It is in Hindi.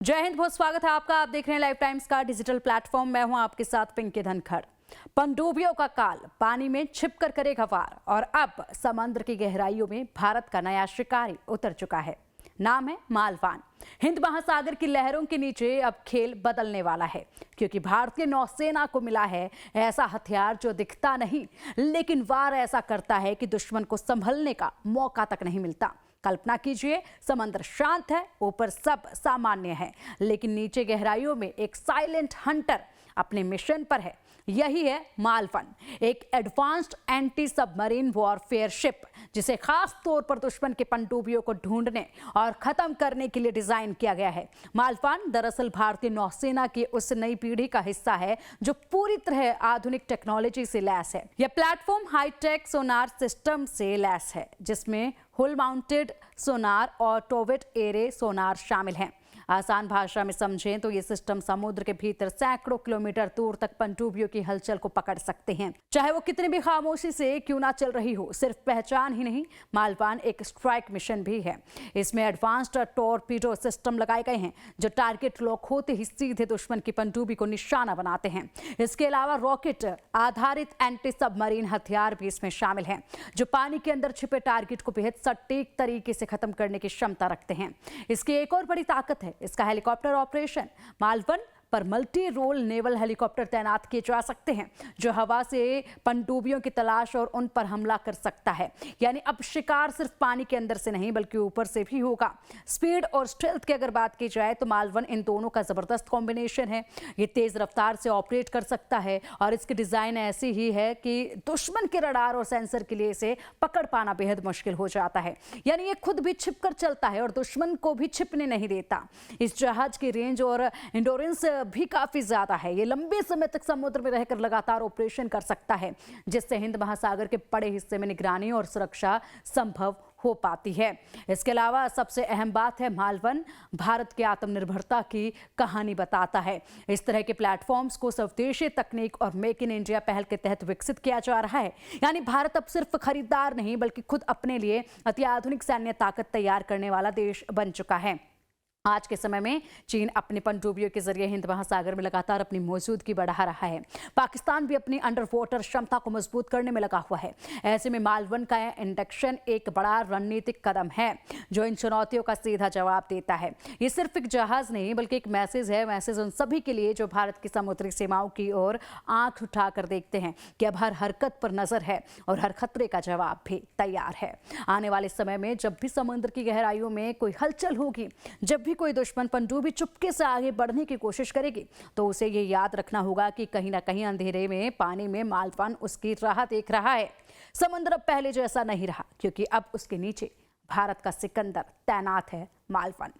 जय हिंद, बहुत स्वागत है आपका। आप देख रहे हैं लाइव टाइम्स का डिजिटल प्लेटफॉर्म। मैं हूं आपके साथ पिंकी धनखड़। पनडुब्बियों का काल पानी में छिपकर करेगा वार और अब समंदर की गहराइयों में भारत का नया शिकारी उतर चुका है। नाम है मालवान। हिंद महासागर की लहरों के नीचे अब खेल बदलने वाला है, क्योंकि भारतीय नौसेना को मिला है ऐसा हथियार जो दिखता नहीं लेकिन वार ऐसा करता है कि दुश्मन को संभलने का मौका तक नहीं मिलता। कल्पना कीजिए, समंदर शांत है, ऊपर सब सामान्य है, लेकिन नीचे गहराइयों में एक साइलेंट हंटर अपने मिशन पर है। यही है मालवन, एक advanced anti submarine warfare ship, जिसे खास तौर पर दुश्मन के पनडुब्बियों को ढूंढने और खत्म करने के लिए डिजाइन किया गया है। मालवन दरअसल भारतीय नौसेना की उस नई पीढ़ी का हिस्सा है जो पूरी तरह आधुनिक टेक्नोलॉजी से लैस है। यह प्लेटफॉर्म हाईटेक सोनार सिस्टम से लैस है, जिसमें हुल माउंटेड सोनार और टोवेट एरे सोनार शामिल हैं। आसान भाषा में समझें तो ये सिस्टम समुद्र के भीतर सैकड़ों किलोमीटर दूर तक पनडुब्बियों की हलचल को पकड़ सकते हैं, चाहे वो कितनी भी खामोशी से क्यों ना चल रही हो। सिर्फ पहचान ही नहीं, मालवान एक स्ट्राइक मिशन भी है। इसमें एडवांस्ड टॉर्पीडो सिस्टम लगाए गए हैं जो टारगेट लॉक होते ही सीधे दुश्मन की पनडुब्बी को निशाना बनाते हैं। इसके अलावा रॉकेट आधारित एंटी सबमरीन हथियार भी इसमें शामिल हैं, जो पानी के अंदर छिपे टारगेट को बेहद सटीक तरीके से खत्म करने की क्षमता रखते हैं। इसकी एक और बड़ी ताकत है इसका हेलीकॉप्टर ऑपरेशन। मालवन पर मल्टी रोल नेवल हेलीकॉप्टर तैनात किए जा सकते हैं, जो हवा से पनडुब्बियों की तलाश और उन पर हमला कर सकता है। यानी अब शिकार सिर्फ पानी के अंदर से नहीं बल्कि ऊपर से भी होगा। स्पीड और स्टेल्थ की अगर बात की जाए तो मालवन इन दोनों का जबरदस्त कॉम्बिनेशन है। ये तेज रफ्तार से ऑपरेट कर सकता है और इसकी डिजाइन ऐसी ही है कि दुश्मन के रडार और सेंसर के लिए इसे पकड़ पाना बेहद मुश्किल हो जाता है। यानी ये खुद भी छिपकर चलता है और दुश्मन को भी छिपने नहीं देता। इस जहाज की रेंज और एंडोरेंस भी काफी ज्यादा है। ये लंबे समय तक समुद्र में रहकर लगातार ऑपरेशन कर सकता है, जिससे हिंद महासागर के बड़े हिस्से में निगरानी और सुरक्षा संभव हो पाती है। इसके अलावा सबसे अहम बात है, मालवन भारत की आत्मनिर्भरता की कहानी बताता है। इस तरह के प्लेटफॉर्म्स को स्वदेशी तकनीक और मेक इन इंडिया पहल के तहत विकसित किया जा रहा है। यानी भारत अब सिर्फ खरीदार नहीं बल्कि खुद अपने लिए अत्याधुनिक सैन्य ताकत तैयार करने वाला देश बन चुका है। आज के समय में चीन अपने पनडुब्बियों के जरिए हिंद महासागर में लगातार अपनी मौजूदगी बढ़ा रहा है। पाकिस्तान भी अपनी अंडर वाटर क्षमता को मजबूत करने में लगा हुआ है। ऐसे में मालवन का इंडक्शन एक बड़ा रणनीतिक कदम है जो इन चुनौतियों का सीधा जवाब देता है। ये सिर्फ एक जहाज नहीं बल्कि एक मैसेज है, मैसेज उन सभी के लिए जो भारत की समुद्री सीमाओं की ओर आंख उठाकर देखते हैं कि अब हर हरकत पर नजर है और हर खतरे का जवाब भी तैयार है। आने वाले समय में जब भी समुद्र की गहराइयों में कोई हलचल होगी, जब भी कोई दुश्मन पनडुब्बी चुपके से आगे बढ़ने की कोशिश करेगी, तो उसे ये याद रखना होगा कि कहीं ना कहीं अंधेरे में पानी में मालवन उसकी राह देख रहा है। समुद्र अब पहले जैसा नहीं रहा, क्योंकि अब उसके नीचे भारत का सिकंदर तैनात है, मालवन।